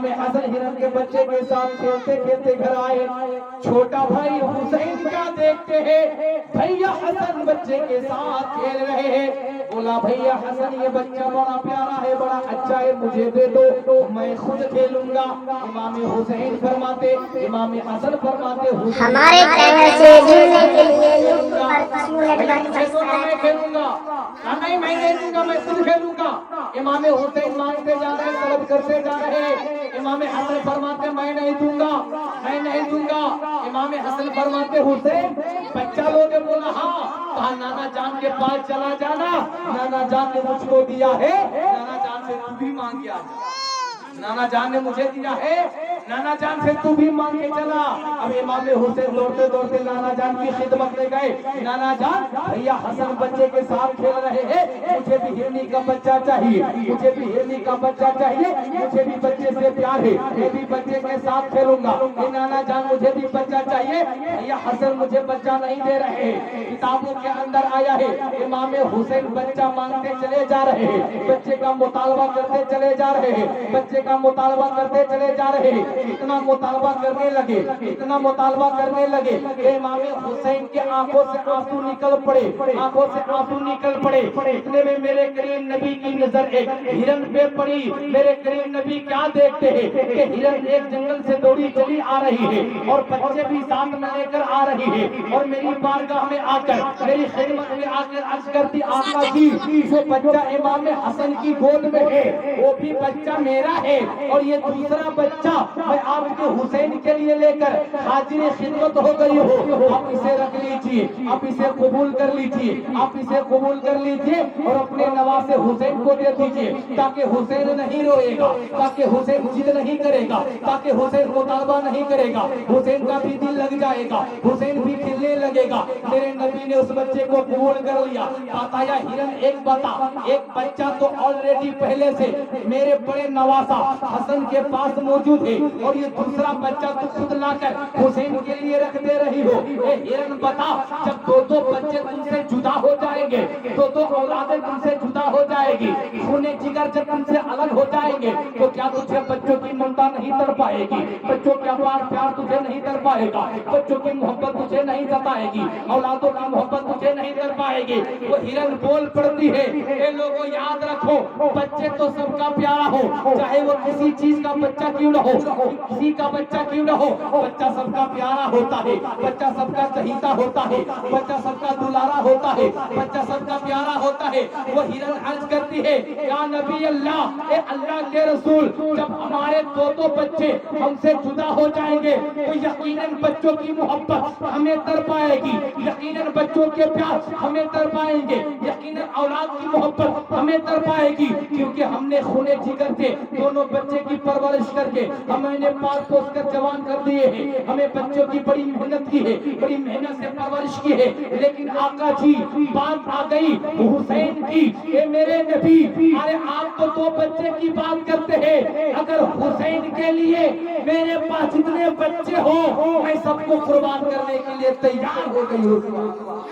امام حسن ہرن کے بچے کے ساتھ کھیلتے کھیلتے گھر آئے. چھوٹا بھائی حسین کیا دیکھتے ہیں؟ بھیا حسن بچے کے ساتھ کھیل رہے ہیں. بولا بھیا حسن یہ بچہ بڑا پیارا ہے, بڑا اچھا ہے, مجھے دے دو, میں خود کھیلوں گا. امام حسین فرماتے, امام حسن فرماتے ہمارے چینل سے جڑنے کے لیے یوٹیوب پر 10 منٹ میں کھیلوں گا, نہیں میں نہیں دوں گا, میں خود کھیلوں گا. امام حسین مانگتے جا رہے, طلب کرتے جا رہے. امام حسن فرماتے میں نہیں دوں گا, میں نہیں دوں گا. امام حسن فرماتے حسین بچہ لوگ. بولا ہاں. کہا نانا جان کے پاس چلا جانا, نانا جان نے مجھ کو دیا ہے, نانا جان سے تو بھی مانگ کے آ جا. نانا جان نے مجھے دیا ہے, نانا جان سے تو بھی مانگ کے چلا. اب امام حسین دوڑتے دوڑتے نانا جان کی خدمت میں گئے. نانا جان بھیا حسن بچے کے ساتھ کھیل رہے ہیں, مجھے بھی ہرنی کا بچہ چاہیے, مجھے بھی ہرنی کا بچہ چاہیے, مجھے بھی بچے سے پیار ہے, میں بھی بچے کے ساتھ کھیلوں گا. نانا جان مجھے بھی بچہ چاہیے, بھیا حسن مجھے بچہ نہیں دے رہے. کتابوں کے اندر آیا ہے امام حسین بچہ مانگتے چلے جا رہے ہیں, بچے کا مطالبہ کرتے چلے جا رہے ہیں, بچے کا مطالبہ کرتے چلے جا رہے ہیں. اتنا مطالبہ کرنے لگے, اتنا مطالبہ کرنے لگے کہ امام حسین کے آنکھوں سے آنسو نکل پڑے, آنکھوں سے آنسو نکل پڑے. اتنے میں میرے کریم نبی کی نظر ایک ہرن پہ پڑی. میرے کریم نبی کیا دیکھتے ہیں کہ ہرن ایک جنگل سے دوڑی چلی آ رہی ہے اور بچے بھی ساتھ میں لے کر آ رہی ہے, اور میری بارگاہ میں آ کر, میری خدمت میں آ کر عرض کرتی آقا جی جو بچہ امام حسن کی گود میں ہے وہ بھی بچہ میرا ہے, اور یہ دوسرا بچہ میں آپ کے حسین کے لیے لے کر حاضر خدمت ہو گئی ہو. آپ اسے رکھ لیجئے, آپ اسے قبول کر لیجئے, آپ اسے قبول کر لیجئے اور اپنے نواز حسین کو دے دیجئے, تاکہ حسین نہیں روئے گا, تاکہ حسین ضد نہیں کرے گا, تاکہ حسین مطالبہ نہیں کرے گا, حسین کا بھی دل لگ جائے گا, حسین بھی کھلنے لگے گا. میرے نبی نے اس بچے کو قبول کر لیا. بتایا ہرن ایک بتا, ایک بچہ تو آلریڈی پہلے سے میرے بڑے نواسا حسن کے پاس موجود ہے, اور یہ دوسرا بچہ تو خود لا کر حسین کے لیے رکھ دے رہی ہو. اے ہرن بتا, جب دو بچے تم سے جدا ہو جائیں گے, دو اولادیں تم سے جدا ہو جائے گی, خون جگر جب تم سے الگ ہو جائیں گے, تو کیا تجھے بچوں کی ممتا نہیں تڑ پائے گی, بچوں کا پیار تجھے نہیں تڑ پائے گا, بچوں کی محبت تجھے نہیں ستائے گی, اولادوں کی محبت تجھے نہیں کر پائے گی. وہ ہرن بول پڑتی ہے, اے لوگوں یاد رکھو بچے تو سب کا پیارا ہو, چاہے وہ کسی چیز کا بچہ کیوں نہ ہو, کسی کا بچہ کیوں نہ ہو, بچہ سب کا پیارا ہوتا ہے, بچہ سب کا چہیتا ہوتا ہے, بچہ سب کا دلارا ہوتا ہے, بچہ سب کا پیارا ہوتا ہے. وہ ہرن عرض کرتی ہے یا نبی اللہ, اے اللہ کے رسول, جب ہمارے دو بچے ہم سے جدا ہو جائیں گے تو یقیناً بچوں کی محبت ہمیں تر پائے گی, یقیناً بچوں کے پیار ہمیں تر پائیں گے, یقیناً اولاد کی محبت ہمیں تر پائے گی, کیونکہ ہم نے خون جگر سے دونوں بچے کی پرورش کر کے ہم نے پال پوس کر جوان کر دیے ہیں, ہمیں بچوں کی بڑی محنت کی ہے, بڑی محنت سے پرورش کی ہے. لیکن آقا جی بات آ گئی حسین کی, اے میرے نبی, ارے آپ تو دو بچے کی بات کرتے ہیں, اگر حسین کے لیے میرے پاس جتنے بچے ہو میں سب کو قربان کرنے کے لیے تیار ہو گئی ہوں,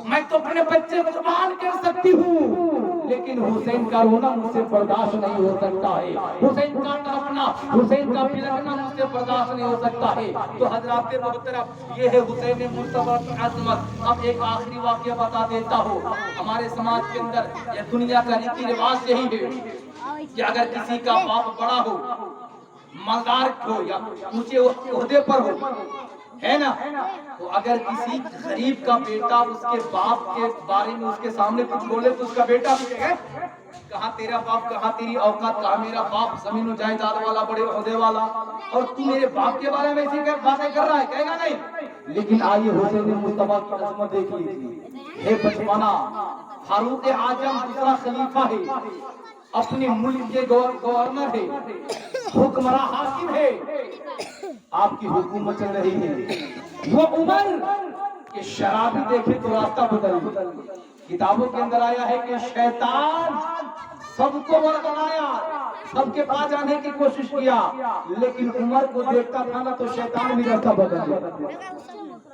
میں تو اپنے بچے قربان کر سکتی ہوں, لیکن حسین کا رونا مجھ سے برداشت نہیں ہو سکتا ہے, حسین کا تڑپنا, حسین کا بلکنا مجھ سے برداشت نہیں ہو سکتا ہے. تو حضرات محترم یہ ہے حسین مصطفیٰ کی عظمت. اب ایک آخری واقعہ بتا دیتا ہوں. ہمارے سماج کے اندر یہ دنیا کا ریتی رواج یہی ہے کہ اگر کسی کا باپ بڑا ہو, مالدار ہو یا اونچے عہدے پر ہو, ہے نا, تو اگر کسی غریب کا بیٹا اس کے باپ کے بارے میں اس کے سامنے کچھ بولے تو اس کا بیٹا پوچھے گا کہاں تیرا باپ, کہاں تیری اوقات, کہاں میرا باپ زمین و جائیداد والا, بڑے عہدے والا, اور تو میرے باپ کے بارے میں ایسی باتیں کر رہا ہے, کہے گا نہیں. لیکن آئیے حسین مصطفیٰ کی عظمت دیکھ لیجیے. ہے بچپنا, فاروق اعظم دوسرا خلیفہ ہے, اپنے ملک کے گورنر ہے, حکمراں حاکم ہے, آپ کی حکومت چل رہی ہے. وہ عمر کہ شرابی دیکھے تو راستہ بدل. کتابوں کے اندر آیا ہے کہ شیطان سب کو بنایا, سب کے پاس جانے کی کوشش کیا, لیکن عمر کو دیکھتا تھا نا تو شیطان بھی راستہ بدل لیتا.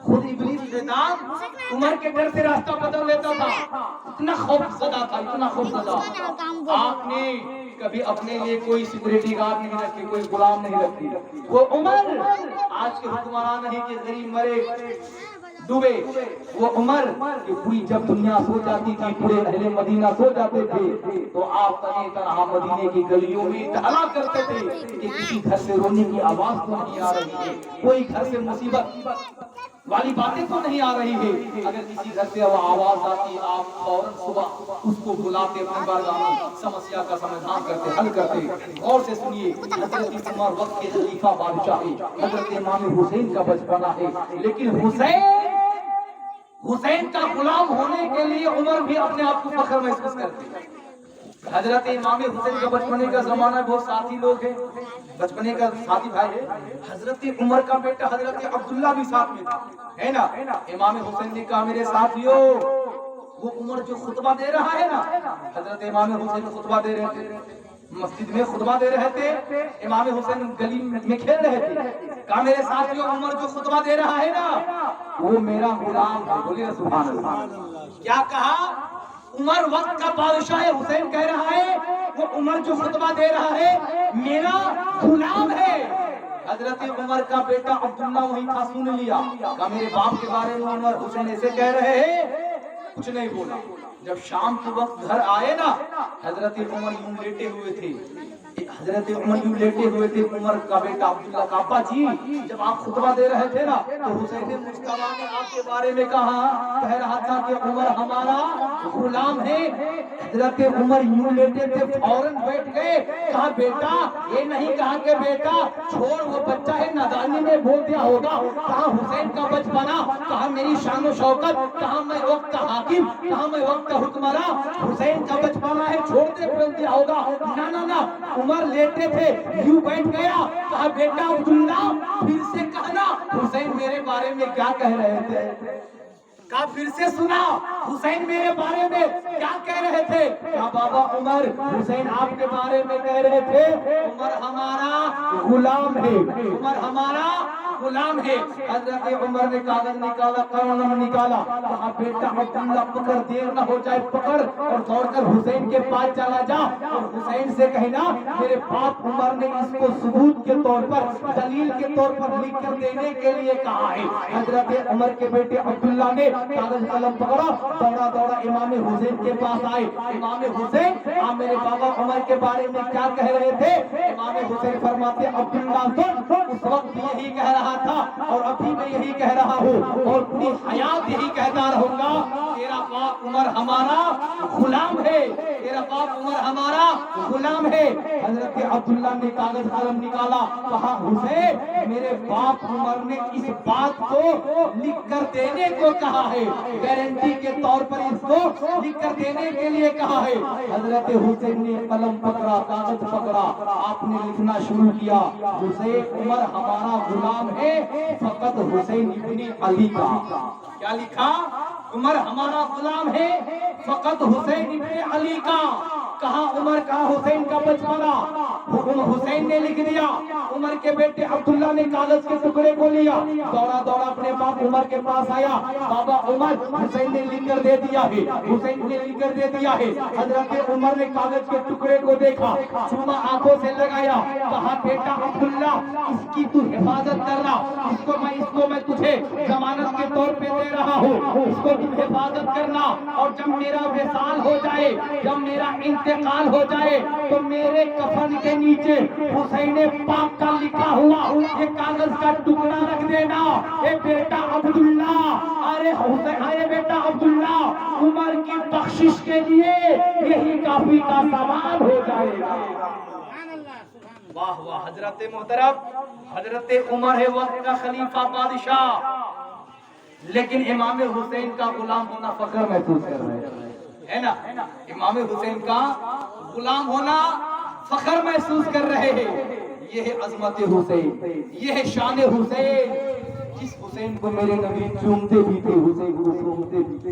خود ابلیس شیطان عمر کے ڈر سے راستہ بدل لیتا تھا, اتنا خوف زدہ تھا, اتنا خوف زدہ. آپ نے کبھی اپنے لیے کوئی سیکورٹی گارڈ نہیں رکھتی، کوئی غلام نہیں رکھتی. وہ عمر آج کے حکمران نہیں کہ غریب مرے ڈوبے، وہ عمر کہ پوری جب دنیا سو جاتی تھی، پورے اہل مدینہ سو جاتے تھے، تو آپ تنہا تنہا مدینے کی گلیوں میں ڈھلا کرتے تھے کہ کسی گھر سے رونے کی آواز تو نہیں آ رہی ہے، کوئی گھر سے مصیبت والی باتیں تو نہیں آ رہی ہے. اگر کسی گھر سے وہ آواز آتی، آپ فوراً صبح اس کو بلاتے اپنے بارگاہ میں، سمسیا کا سمادھان کرتے، حل کرتے. غور سے سنیے، حضرت عمر وقت کے خلیفہ بادشاہ ہے، حضرت امام حسین کا بچپنا ہے، لیکن حسین کا غلام ہونے کے لیے عمر بھی اپنے آپ کو فخر محسوس کرتے. حضرت امام حسین کا بچپنے کا زمانہ، بہت ساتھی لوگ ہیں، بچپنے کا ساتھی بھائی ہے. حضرت عمر کا بیٹا حضرت عبداللہ بھی ساتھ میں تھا، ہے نا. امام حسین نے کہا میرے ساتھیوں، وہ عمر جو خطبہ دے رہا ہے نا، حضرت امام حسین خطبہ دے رہے تھے، مسجد میں خطبہ دے رہے تھے، امام حسین گلی میں کھیل رہے تھے. کہا میرے ساتھیوں، عمر جو خطبہ دے رہا ہے نا، وہ میرا غلام ہے. بولیے سبحان اللہ. کیا کہا؟ عمر وقت کا بادشاہ حسین کہہ رہا ہے وہ عمر جو خطبہ دے رہا ہے میرا غلام ہے. حضرت عمر کا بیٹا عبداللہ وہی تھا، سن لیا. کہا میرے باپ کے بارے میں عمر حسین ایسے کہہ رہے ہیں، کچھ نہیں بولا. جب شام کے وقت گھر آئے نا، حضرت عمر یوں لیٹے ہوئے تھے، عمر کا بیٹا عبداللہ کا ابا جی جب آپ خطبہ دے رہے تھے نا، تو حسین مجتبیٰ نے آپ کے بارے میں کہہ رہا تھا کہ عمر ہمارا غلام ہے. حضرت عمر یوں لیٹے تھے، فوراً بیٹھ گئے. کہا بیٹا، یہ نہیں کہا کہ بیٹا چھوڑ، وہ بچہ ہے، نادانی میں بول دیا ہوگا. کہا حسین کا بچپنا، کہا میری شان و شوکت، کہا میں وقت کا حاکم، کہا میں وقت کا حکمراں. حسین کا بچپنا ہے، چھوڑ دے، بول دیا ہوگا. نہ نہ نہ، عمر لیٹے تھے، یوں بیٹھ گیا. کہا بیٹا عبداللہ، پھر سے کہنا حسین میرے بارے میں کیا کہہ رہے تھے. کہا پھر سے سنا حسین میرے بارے میں کیا کہہ رہے تھے. کہا بابا عمر، حسین آپ کے بارے میں کہہ رہے تھے عمر ہمارا غلام ہے، عمر ہمارا غلام ہے. حضرت عمر نے کاغذ نکالا، قلم نکالا. کہا بیٹا عبداللہ، پکڑ، دیر نہ ہو جائے، پکڑ اور دوڑ کر حسین کے پاس چلا جا اور حسین سے کہنا میرے باپ عمر نے اس کو ثبوت کے طور پر، دلیل کے طور پر لکھ کر دینے کے لیے کہا ہے. حضرت عمر کے بیٹے عبداللہ نے کاغذ قلم پکڑا، دوڑا دوڑا امام حسین کے پاس آئے. امام حسین، آپ میرے بابا عمر کے بارے میں کیا کہہ رہے تھے. امام حسین فرماتے عبداللہ سن، اس وقت یہی کہہ رہا تھا اور ابھی میں یہی کہہ رہا ہوں اور پوری حیات یہی کہتا رہوں گا، تیرا باپ عمر ہمارا غلام ہے، تیرا باپ عمر ہمارا غلام ہے. حضرت عبداللہ نے کاغذ قلم نکالا. کہا حسین، میرے باپ عمر نے اس بات کو لکھ کر دینے کو کہا ہے، گارنٹی کے طور پر اس کو لکھ کر دینے کے لیے کہا ہے. حضرت حسین نے قلم پکڑا، کاغذ پکڑا، آپ نے لکھنا شروع کیا. حسین عمر ہمارا غلام ہے، فقط حسین ابن علی کا. کیا لکھا؟ عمر ہمارا غلام ہے، فقط حسین ابن علی کا. کہا عمر کا حسین کا بچپنا، حسین نے لکھ دیا. عمر کے بیٹے عبداللہ نے کاغذ کے ٹکڑے کو لیا، دوڑا دوڑا اپنے باپ عمر کے پاس آیا. بابا عمر، حسین نے لکھ کر دے دیا ہے، حسین نے لکھ کر دے دیا ہے. حضرت عمر نے کاغذ کے ٹکڑے کو دیکھا، چوما آنکھوں سے لگایا. کہا بیٹا عبداللہ، اس کی تو حفاظت کرنا، اس کو میں تجھے ضمانت کے طور پہ دے رہا ہوں، اس کو تم حفاظت کرنا. اور جب میرا وصال ہو جائے، جب میرا انتقال ہو جائے، تو میرے کفن کے نیچے حسین پاک کا لکھا ہوا یہ کاغذ کا ٹکڑا رکھ دینا. اے بیٹا عبداللہ، ارے بیٹا عبداللہ، عمر کی بخشش کے لیے یہی کافی کا سامان ہو جائے گا. واہ واہ. حضرت محترم، حضرت عمر ہے وقت کا خلیفہ بادشاہ، لیکن امام حسین کا غلام ہونا فخر محسوس کر رہے ہے نا. امام حسین کا غلام ہونا فخر محسوس کر رہے ہیں. یہ ہے عظمت حسین، یہ ہے شان حسین. جس حسین کو میرے نبی چومتے بھی تھے، حسین کو چومتے بھی تھے،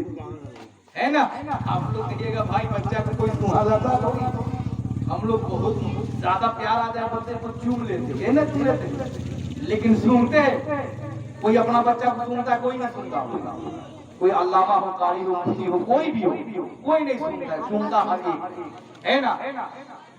ہے نا. آپ لوگ کہیے گا بھائی بچہ کو کوئی سنا جاتا ہے، ہم لوگ بہت زیادہ پیار آ جائے بچے کو چوم لیتے ہیں نا، لیکن سنتے کوئی اپنا بچہ کو سنتا ہے، کوئی نہیں سنتا. کوئی علامہ ہو، قاری ہو، مفتی ہو، کوئی بھی ہو، کوئی نہیں سنتا ہے، سنتا ہر ایک ہے نا.